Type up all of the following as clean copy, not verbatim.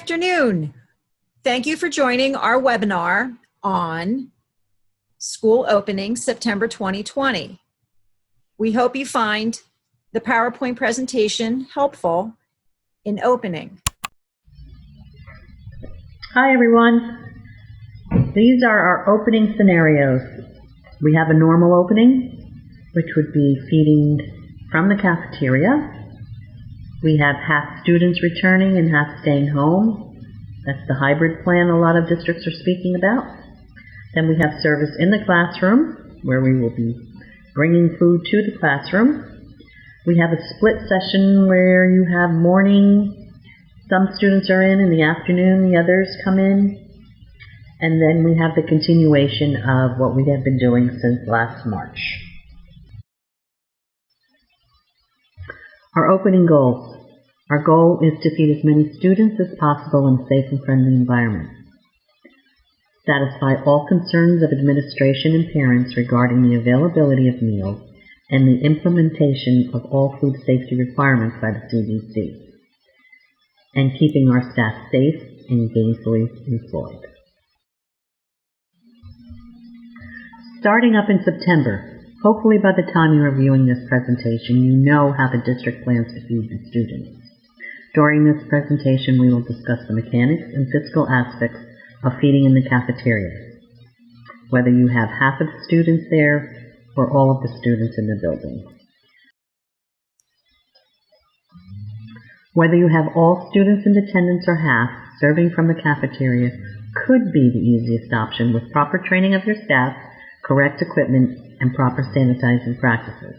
afternoon. Thank you for joining our webinar on school opening September 2020. We hope you find the PowerPoint presentation helpful in opening. Hi everyone. These are our opening scenarios. We have a normal opening, which would be feeding from the cafeteria. We have half students returning and half staying home. That's the hybrid plan a lot of districts are speaking about. Then we have service in the classroom, where we will be bringing food to the classroom. We have a split session where you have morning, some students are in the afternoon, the others come in. And then we have the continuation of what we have been doing since last March. Our opening goals. Our goal is to feed as many students as possible in a safe and friendly environment. Satisfy all concerns of administration and parents regarding the availability of meals and the implementation of all food safety requirements by the CDC, and keeping our staff safe and gainfully employed. Starting up in September, hopefully by the time you are viewing this presentation, you know how the district plans to feed the students. During this presentation, we will discuss the mechanics and physical aspects of feeding in the cafeteria, whether you have half of the students there or all of the students in the building. Whether you have all students in attendance or half, serving from the cafeteria could be the easiest option with proper training of your staff, correct equipment, and proper sanitizing practices.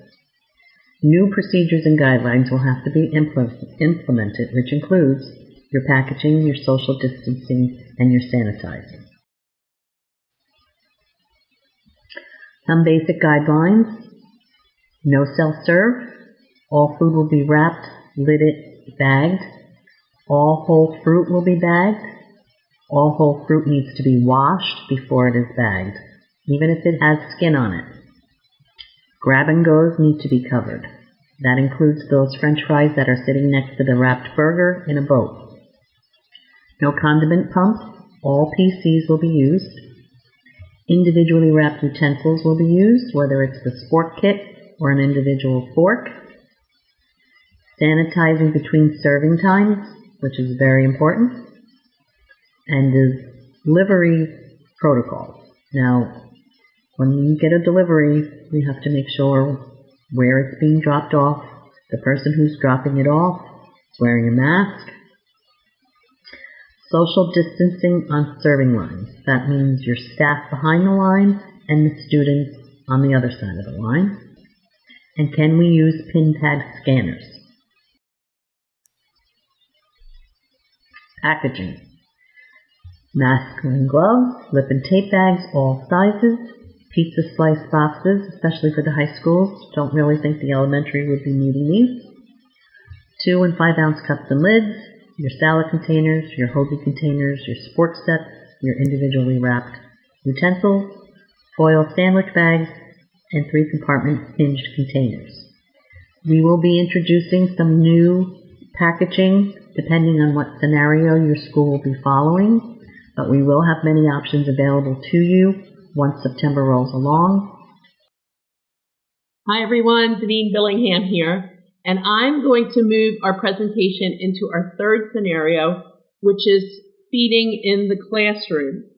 New procedures and guidelines will have to be implemented, which includes your packaging, your social distancing, and your sanitizing. Some basic guidelines: no self-serve, all food will be wrapped, lidded, bagged, all whole fruit will be bagged, all whole fruit needs to be washed before it is bagged, even if it has skin on it. Grab-and-goes need to be covered. That includes those French fries that are sitting next to the wrapped burger in a boat. No condiment pumps. All PCs will be used. Individually wrapped utensils will be used, whether it's the sport kit or an individual fork. Sanitizing between serving times, which is very important. And delivery protocols. Now, when you get a delivery, we have to make sure where it's being dropped off, the person who's dropping it off is wearing a mask. Social distancing on serving lines. That means your staff behind the line and the students on the other side of the line. And can we use pin pad scanners? Packaging. Masks and gloves, lip and tape bags, all sizes. Pizza slice boxes, especially for the high schools. Don't really think the elementary would be needing these. 2 and 5 ounce cups and lids, your salad containers, your hoagie containers, your sports sets, your individually wrapped utensils, foil sandwich bags, and 3 compartment hinged containers. We will be introducing some new packaging depending on what scenario your school will be following, but we will have many options available to you once September rolls along. Hi everyone, Dineen Billingham here, and I'm going to move our presentation into our third scenario, which is feeding in the classroom.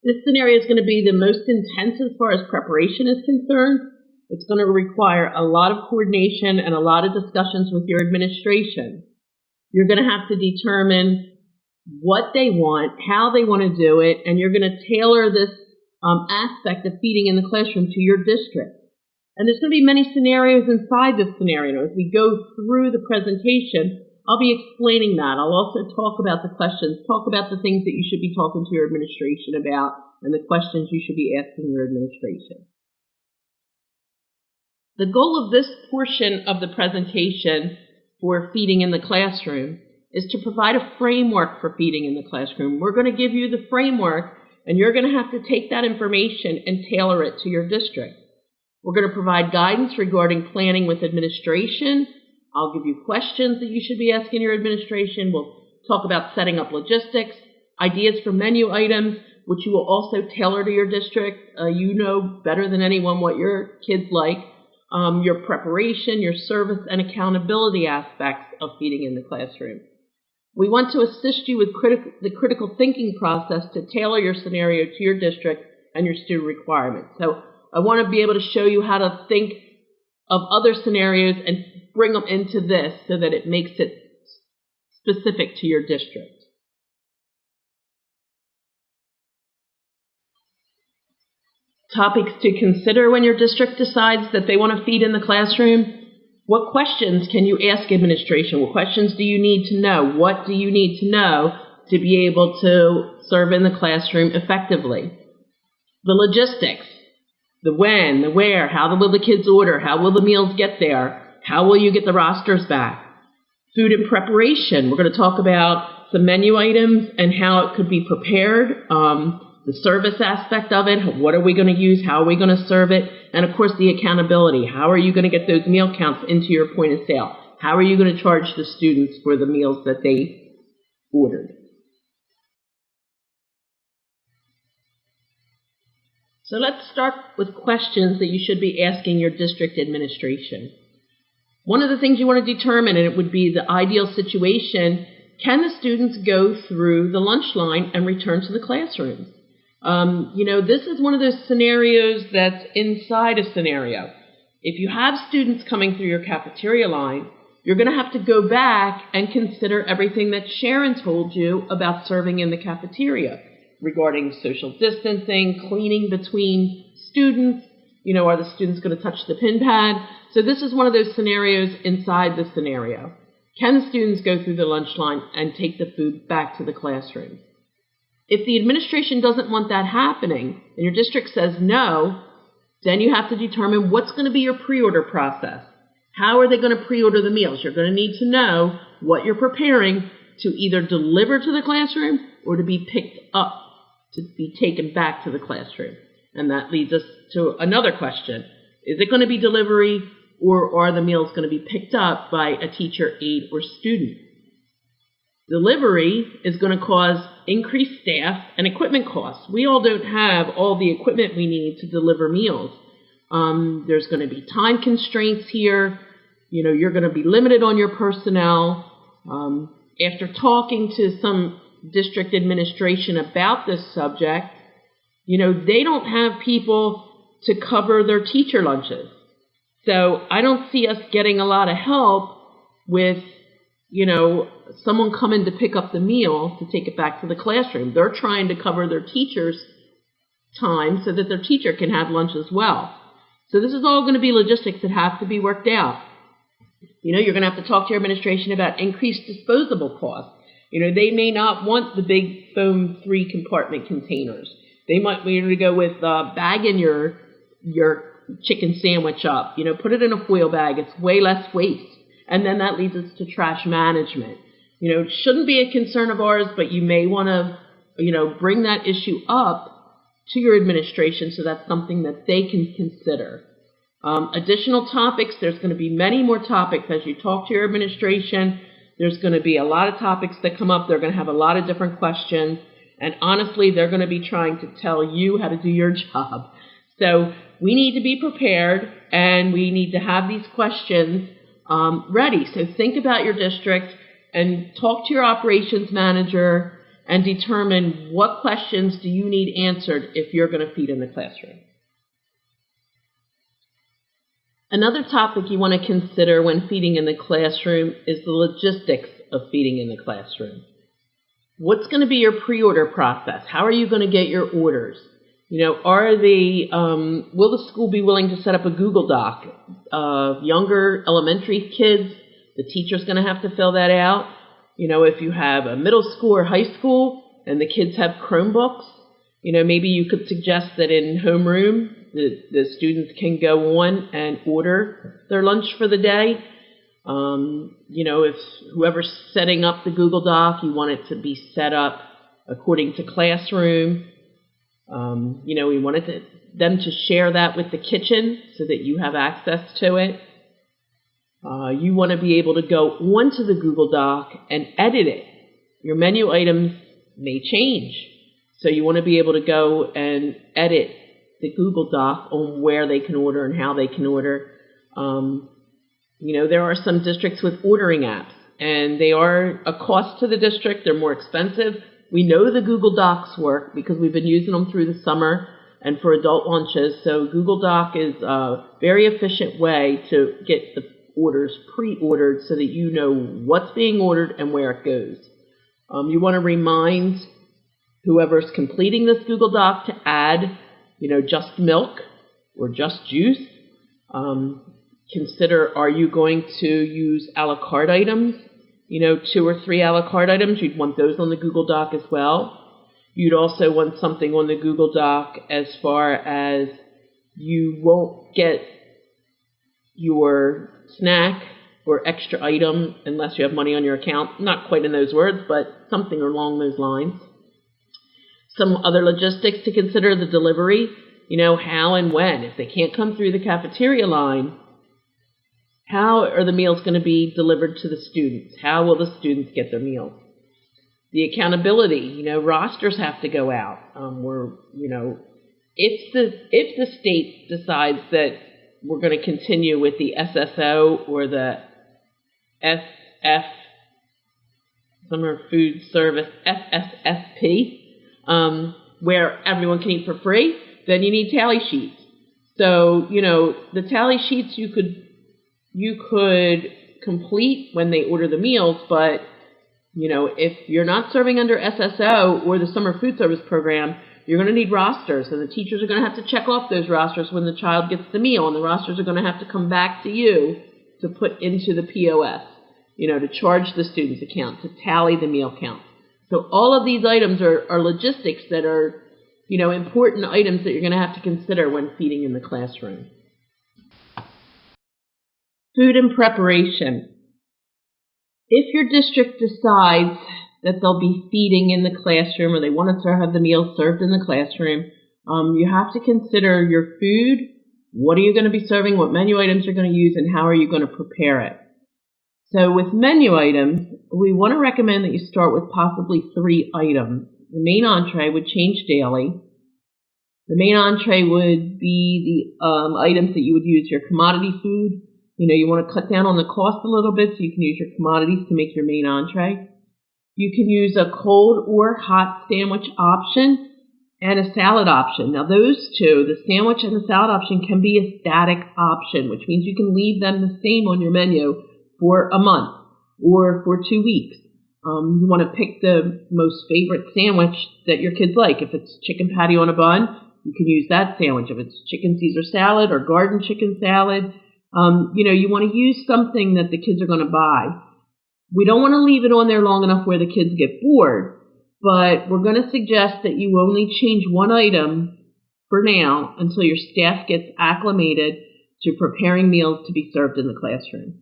This scenario is going to be the most intense as far as preparation is concerned. It's going to require a lot of coordination and a lot of discussions with your administration. You're going to have to determine what they want, how they want to do it, and you're going to tailor this aspect of feeding in the classroom to your district. And there's going to be many scenarios inside this scenario. As we go through the presentation, I'll be explaining that. I'll also talk about the questions, talk about the things that you should be talking to your administration about, and the questions you should be asking your administration. The goal of this portion of the presentation for feeding in the classroom is to provide a framework for feeding in the classroom. We're going to give you the framework, and you're going to have to take that information and tailor it to your district. We're going to provide guidance regarding planning with administration. I'll give you questions that you should be asking your administration. We'll talk about setting up logistics, ideas for menu items, which you will also tailor to your district. You know better than anyone what your kids like. Your preparation, your service, and accountability aspects of feeding in the classroom. We want to assist you with the critical thinking process to tailor your scenario to your district and your student requirements. So I want to be able to show you how to think of other scenarios and bring them into this so that it makes it specific to your district. Topics to consider when your district decides that they want to feed in the classroom. What questions can you ask administration? What questions do you need to know? What do you need to know to be able to serve in the classroom effectively? The logistics, the when, the where, how will the kids order? How will the meals get there? How will you get the rosters back? Food and preparation. We're going to talk about some menu items and how it could be prepared. The service aspect of it, what are we going to use, how are we going to serve it, and of course the accountability. How are you going to get those meal counts into your point of sale? How are you going to charge the students for the meals that they ordered? So let's start with questions that you should be asking your district administration. One of the things you want to determine, and it would be the ideal situation, can the students go through the lunch line and return to the classroom? This is one of those scenarios that's inside a scenario. If you have students coming through your cafeteria line, you're going to have to go back and consider everything that Sharon told you about serving in the cafeteria regarding social distancing, cleaning between students. Are the students going to touch the pin pad? So this is one of those scenarios inside the scenario. Can the students go through the lunch line and take the food back to the classroom? If the administration doesn't want that happening and your district says no, then you have to determine what's going to be your pre-order process. How are they going to pre-order the meals? You're going to need to know what you're preparing to either deliver to the classroom or to be picked up, to be taken back to the classroom. And that leads us to another question. Is it going to be delivery, or are the meals going to be picked up by a teacher, aide, or student? Delivery is going to cause increased staff and equipment costs. We all don't have all the equipment we need to deliver meals. There's going to be time constraints here. You're going to be limited on your personnel. After talking to some district administration about this subject, they don't have people to cover their teacher lunches. So I don't see us getting a lot of help with, someone coming to pick up the meal to take it back to the classroom. They're trying to cover their teacher's time so that their teacher can have lunch as well. So this is all going to be logistics that have to be worked out. You're going to have to talk to your administration about increased disposable costs. They may not want the big foam 3-compartment containers. They might want you to go with bagging your chicken sandwich up. Put it in a foil bag. It's way less waste. And then that leads us to trash management. It shouldn't be a concern of ours, but you may want to, bring that issue up to your administration so that's something that they can consider. Additional topics, there's going to be many more topics as you talk to your administration. There's going to be a lot of topics that come up. They're going to have a lot of different questions. And honestly, they're going to be trying to tell you how to do your job. So we need to be prepared, and we need to have these questions ready. So think about your district and talk to your operations manager and determine what questions do you need answered if you're going to feed in the classroom. Another topic you want to consider when feeding in the classroom is the logistics of feeding in the classroom. What's going to be your pre-order process? How are you going to get your orders? Will the school be willing to set up a Google Doc? Younger elementary kids, the teacher's going to have to fill that out. If you have a middle school or high school and the kids have Chromebooks, maybe you could suggest that in homeroom, the students can go on and order their lunch for the day. If whoever's setting up the Google Doc, you want it to be set up according to classroom. We wanted them to share that with the kitchen so that you have access to it. You want to be able to go onto the Google Doc and edit it your menu items may change. So you want to be able to go and edit the Google Doc on where they can order and how they can order. There are some districts with ordering apps, and they are a cost to the district. They're more expensive. We know the Google Docs work because we've been using them through the summer and for adult lunches. So Google Doc is a very efficient way to get the orders pre-ordered so that you know what's being ordered and where it goes. You want to remind whoever's completing this Google Doc to add, just milk or just juice. Consider, are you going to use a la carte items? 2 or 3 a la carte items. You'd want those on the Google Doc as well. You'd also want something on the Google Doc as far as you won't get your snack or extra item unless you have money on your account. Not quite in those words, but something along those lines. Some other logistics to consider: the delivery, how and when. If they can't come through the cafeteria line, how are the meals going to be delivered to the students? How will the students get their meals? The accountability, rosters have to go out. If the state decides that we're going to continue with the SSO or the SF, Summer Food Service, SSSP, where everyone can eat for free, then you need tally sheets. So, the tally sheets you could complete when they order the meals, but, if you're not serving under SSO or the Summer Food Service Program, you're going to need rosters, and the teachers are going to have to check off those rosters when the child gets the meal, and the rosters are going to have to come back to you to put into the POS, to charge the student's account, to tally the meal count. So all of these items are logistics that are, important items that you're going to have to consider when feeding in the classroom. Food and preparation. If your district decides that they'll be feeding in the classroom or they want to have the meals served in the classroom, you have to consider your food. What are you going to be serving? What menu items you're going to use, and how are you going to prepare it? So with menu items, we want to recommend that you start with possibly 3 items. The main entree would change daily. The main entree would be the items that you would use, your commodity food. You want to cut down on the cost a little bit so you can use your commodities to make your main entree. You can use a cold or hot sandwich option and a salad option. Now those two, the sandwich and the salad option, can be a static option, which means you can leave them the same on your menu for a month or for 2 weeks. You want to pick the most favorite sandwich that your kids like. If it's chicken patty on a bun, you can use that sandwich. If it's chicken Caesar salad or garden chicken salad, you want to use something that the kids are going to buy. We don't want to leave it on there long enough where the kids get bored, but we're going to suggest that you only change 1 item for now until your staff gets acclimated to preparing meals to be served in the classroom.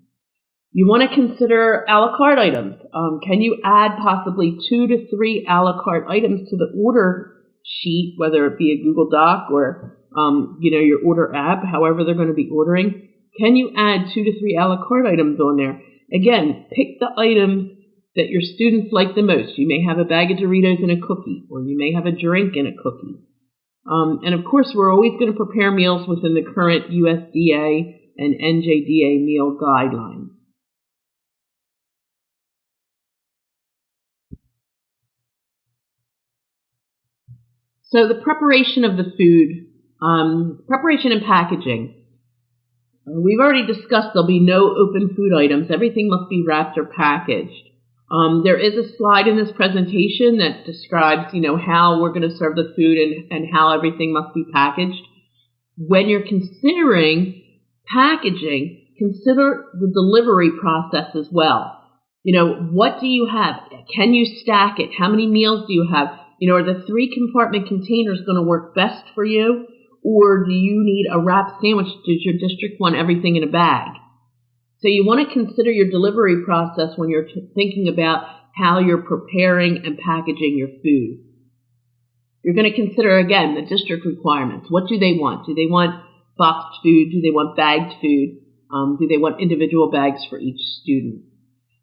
You want to consider a la carte items. Can you add possibly 2 to 3 a la carte items to the order sheet, whether it be a Google Doc or, your order app, however they're going to be ordering? Can you add 2 to 3 a la carte items on there? Again, pick the items that your students like the most. You may have a bag of Doritos and a cookie, or you may have a drink and a cookie. And of course, we're always going to prepare meals within the current USDA and NJDA meal guidelines. So the preparation of the food, preparation and packaging. We've already discussed there'll be no open food items. Everything must be wrapped or packaged. There is a slide in this presentation that describes, how we're going to serve the food and how everything must be packaged. When you're considering packaging, consider the delivery process as well. What do you have? Can you stack it? How many meals do you have? Are the 3 compartment containers going to work best for you? Or do you need a wrapped sandwich? Does your district want everything in a bag? So you want to consider your delivery process when you're thinking about how you're preparing and packaging your food. You're going to consider, again, the district requirements. What do they want? Do they want boxed food? Do they want bagged food? Do they want individual bags for each student?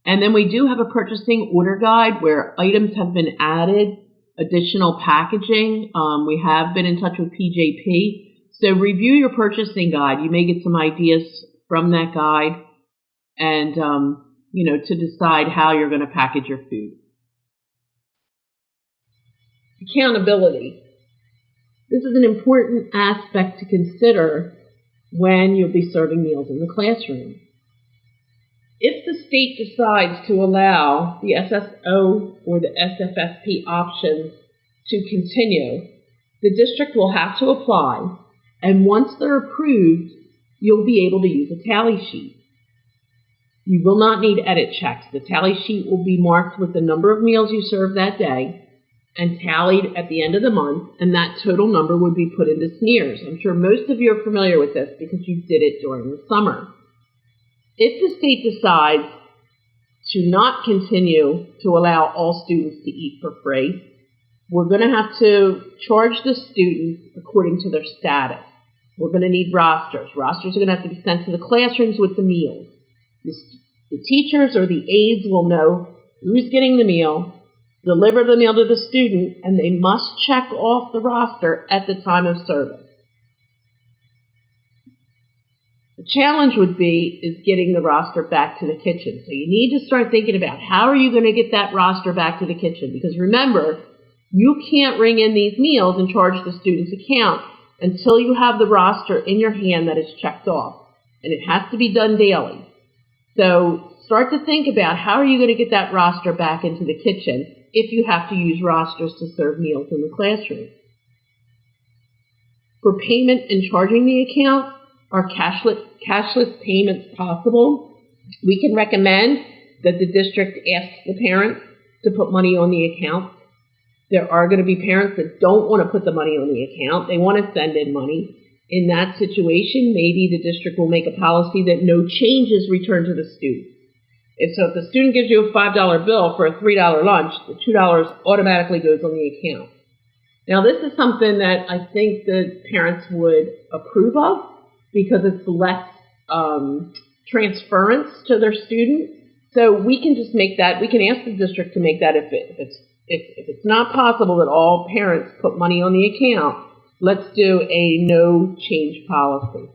And then we do have a purchasing order guide where items have been added, additional packaging. We have been in touch with PJP. So review your purchasing guide. You may get some ideas from that guide and, to decide how you're going to package your food. Accountability. This is an important aspect to consider when you'll be serving meals in the classroom. If the state decides to allow the SSO or the SFSP options to continue, the district will have to apply, and once they're approved, you'll be able to use a tally sheet. You will not need edit checks. The tally sheet will be marked with the number of meals you served that day and tallied at the end of the month, and that total number would be put into smears. I'm sure most of you are familiar with this because you did it during the summer. If the state decides to not continue to allow all students to eat for free, we're going to have to charge the students according to their status. We're going to need rosters. Rosters are going to have to be sent to the classrooms with the meals. The teachers or the aides will know who's getting the meal, deliver the meal to the student, and they must check off the roster at the time of service. The challenge would be is getting the roster back to the kitchen. So you need to start thinking about how are you going to get that roster back to the kitchen? Because remember, you can't ring in these meals and charge the student's account until you have the roster in your hand that is checked off. And it has to be done daily. So start to think about how are you going to get that roster back into the kitchen if you have to use rosters to serve meals in the classroom. For payment and charging the account, are cashless payments possible? We can recommend that the district asks the parents to put money on the account. There are going to be parents that don't want to put the money on the account. They want to send in money. In that situation, maybe the district will make a policy that no change is returned to the student. If the student gives you a $5 bill for a $3 lunch, the $2 automatically goes on the account. Now, this is something that I think the parents would approve of because it's less transference to their student. So we can just make that, we can ask the district to make that if it's not possible that all parents put money on the account, let's do a no change policy.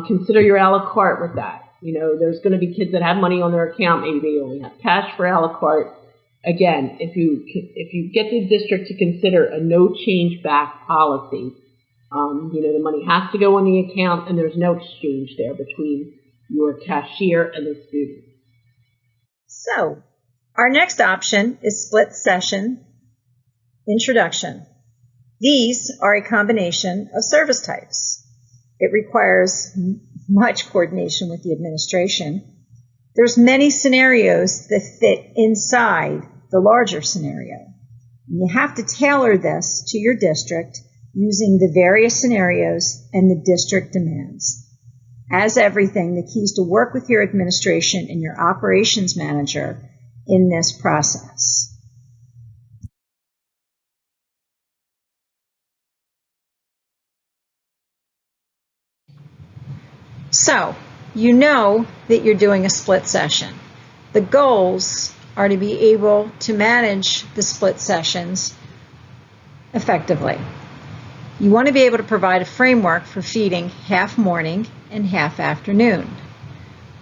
Consider your a la carte with that. There's going to be kids that have money on their account. Maybe they only have cash for a la carte. Again, if you get the district to consider a no change back policy, the money has to go on the account and there's no exchange there between your cashier and the student. So, our next option is split session introduction. These are a combination of service types. It requires much coordination with the administration. There's many scenarios that fit inside the larger scenario. You have to tailor this to your district using the various scenarios and the district demands. As everything, the key is to work with your administration and your operations manager in this process. So, you know that you're doing a split session. The goals are to be able to manage the split sessions effectively. You want to be able to provide a framework for feeding half morning and half afternoon.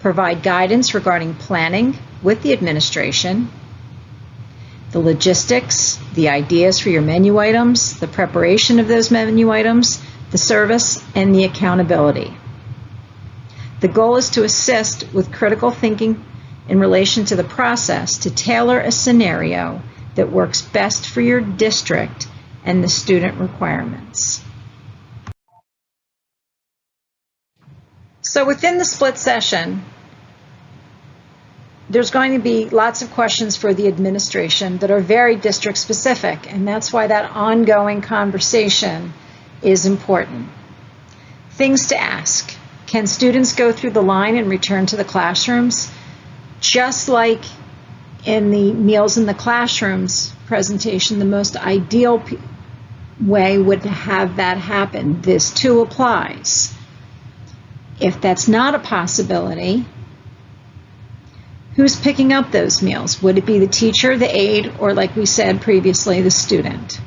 Provide guidance regarding planning with the administration, the logistics, the ideas for your menu items, the preparation of those menu items, the service, and the accountability. The goal is to assist with critical thinking in relation to the process to tailor a scenario that works best for your district and the student requirements. So within the split session, there's going to be lots of questions for the administration that are very district specific, and that's why that ongoing conversation is important. Things to ask. Can students go through the line and return to the classrooms? Just like in the Meals in the Classrooms presentation, the most ideal way would have that happen. This too applies. If that's not a possibility, Who's picking up those meals? Would it be the teacher, the aide, or like we said previously, the student?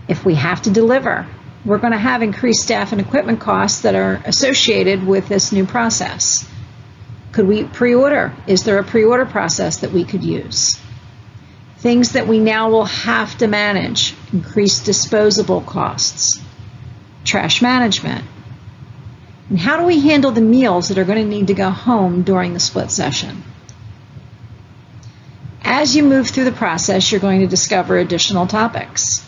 If we have to deliver, we're going to have increased staff and equipment costs that are associated with this new process. Could we pre-order? Is there a pre-order process that we could use? Things that we now will have to manage: increased disposable costs, trash management. And how do we handle the meals that are going to need to go home during the split session? As you move through the process, you're going to discover additional topics.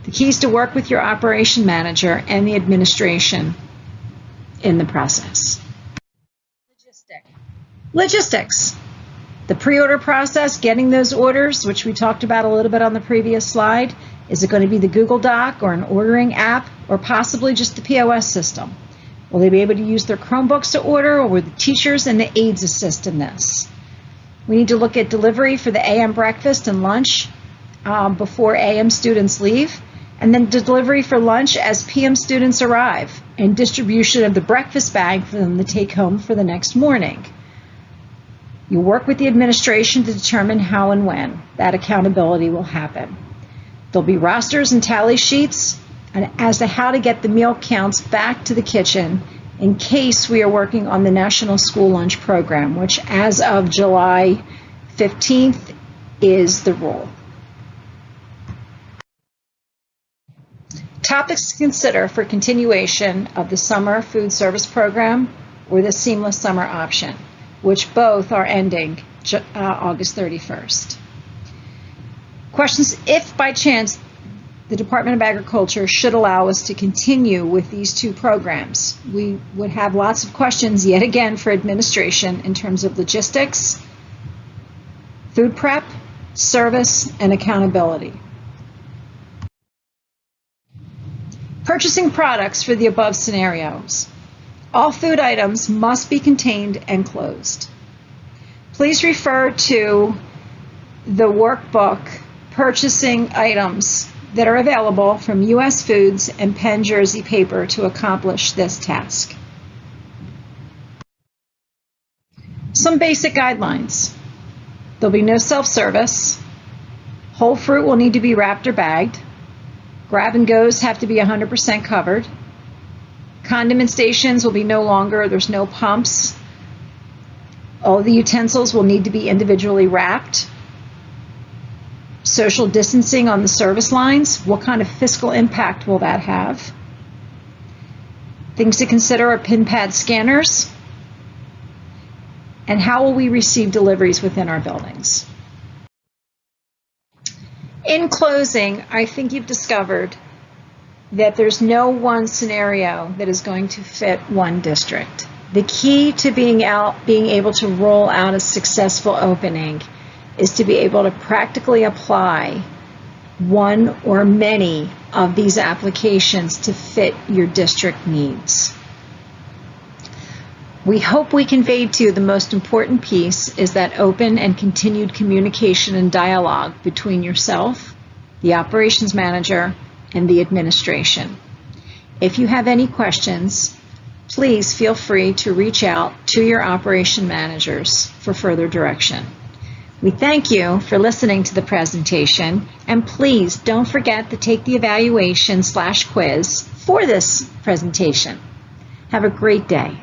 The key is to work with your operation manager and the administration in the process. Logistics. The pre-order process, getting those orders, which we talked about a little bit on the previous slide. Is it going to be the Google Doc or an ordering app, or possibly just the POS system? Will they be able to use their Chromebooks to order, or will the teachers and the aides assist in this? We need to look at delivery for the AM breakfast and lunch before AM students leave, and then delivery for lunch as PM students arrive, and distribution of the breakfast bag for them to take home for the next morning. You'll work with the administration to determine how and when that accountability will happen. There'll be rosters and tally sheets as to how to get the meal counts back to the kitchen in case we are working on the National School Lunch Program, which as of July 15th is the rule. Topics to consider for continuation of the summer food service program or the seamless summer option, which both are ending August 31st. Questions: if by chance the Department of Agriculture should allow us to continue with these two programs, we would have lots of questions yet again for administration in terms of logistics, food prep, service, and accountability. Purchasing products for the above scenarios. All food items must be contained and closed. Please refer to the workbook purchasing items that are available from U.S. Foods and Penn Jersey Paper to accomplish this task. Some basic guidelines. There'll be no self-service. Whole fruit will need to be wrapped or bagged. Grab and goes have to be 100% covered. Condiment stations will be no longer, there's no pumps. All the utensils will need to be individually wrapped. Social distancing on the service lines, what kind of fiscal impact will that have? Things to consider are pin pad scanners. And how will we receive deliveries within our buildings? In closing, I think you've discovered that there's no one scenario that is going to fit one district. The key to being able to roll out a successful opening is to be able to practically apply one or many of these applications to fit your district needs. We hope we conveyed to you the most important piece is that open and continued communication and dialogue between yourself, the operations manager, and the administration. If you have any questions, please feel free to reach out to your operation managers for further direction. We thank you for listening to the presentation, and please don't forget to take the evaluation/quiz for this presentation. Have a great day.